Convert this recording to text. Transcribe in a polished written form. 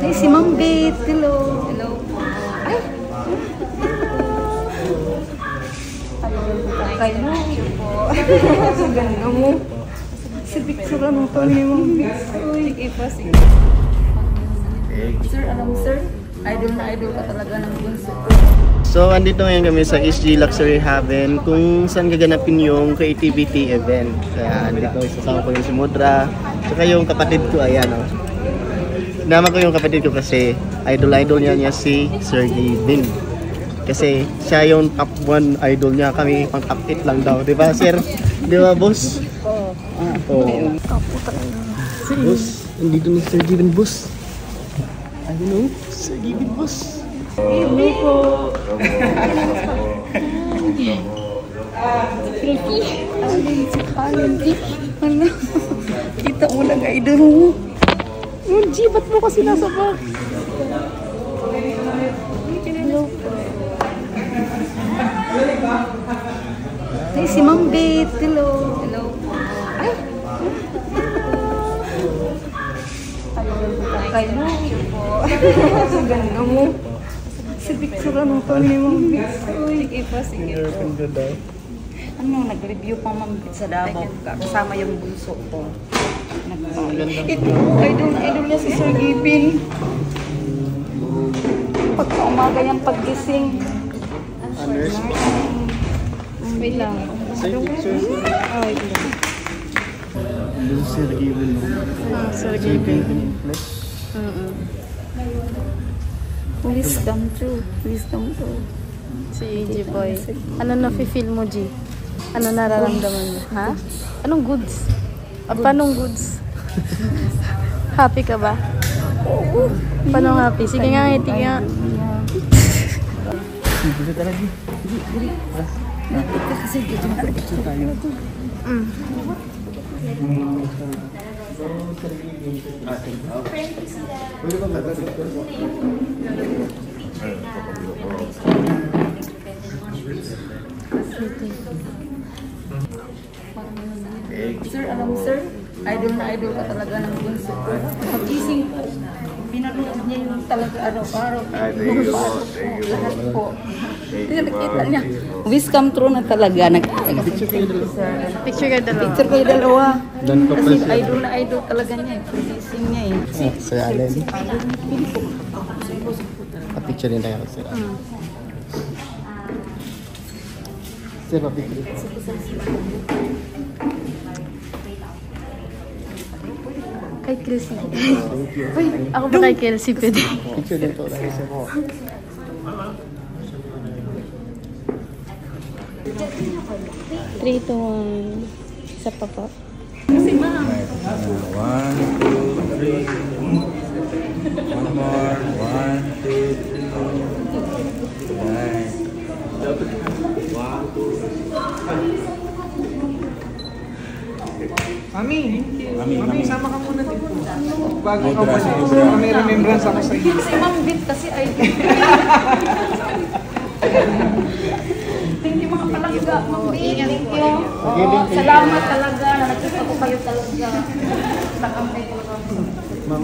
Ay, si Ma'am Beth. Hello. Hello. Ay! Kayo mo. Ang ganda mo. Sa picture lang po ni Ma'am Beth. Sige pa, sige. Sir, alam mo sir? Idol na idol ka talaga ng bunso. So, andito ngayon kami sa SG Luxury Haven kung saan gaganapin yung creativity event. Kaya andito, isasama ko yung si Mudra, saka yung kapatid ko, ayan o. Nama ko yung kapatid ko kasi idol-idol niya si Sir Gavin. Kasi siya yung top 1 idol niya, kami pang top 8 lang daw. Diba sir? Diba boss? Oo. Oo. Kapo talaga. Boss, andito na Sir Gavin boss. Ayun o, Sir Gavin boss. Hello po. Ano? Kita mo lang idol mo. G, ba't mo kasi nasa back? Hello po. Ay, si Ma'am Beth. Hello. Hello. Ay! Kayo mo. Ang ganda mo. Sa picture lang po ni Ma'am Beth. Sige pa, sige po. Ano, nag-review pa Ma'am Beth sa Davao. Kasama yung bunso ko. Idol niya si Sir Gavin. Pagka umaga niyang paggising. Wait lang. Sir, Wait lang. Sir Gavin. Sir Gavin. Wisdom too. Wisdom too. Si G Boy. Ano na-feel mo, G? Ano nararamdaman mo? Ha? Anong goods? Paanong goods? Happy ka ba? Paano happy? Sige nga, ngiti nga. Sige talaga. Kasi dito na tayo. Sir, alam mo sir? Idol na idol ka talaga ng bunso. Pag-gising po, pinanood niya yung talaga araw-araw. Lahat po. Nakita niya. Wish come true na talaga. Picture kayo dalawa. Picture kayo dalawa. Kasi idol na idol talaga niya. Pag-gising niya eh. Sir Allen. Pa-picture din tayo sir. Sir, pa-picture. Kay Kelsey. Uy, ako ba kay Kelsey pwede? Picture din po tayo sir. 3, 2, 1. Isa pa po. Kasi ma'am. 1, 2, 3. One more. 1, 2, 3. Nice. Mami, sama ka muna dito. Bago ka Mudra, pa Mudra. may remembrance ako sa iyo. Kasi Ma'am Beth kasi idol. Thank you mga palangga. Ma'am Beth, thank you. Salamat talaga. Nakita ko kayo talaga. Nakambay talaga. Ma'am,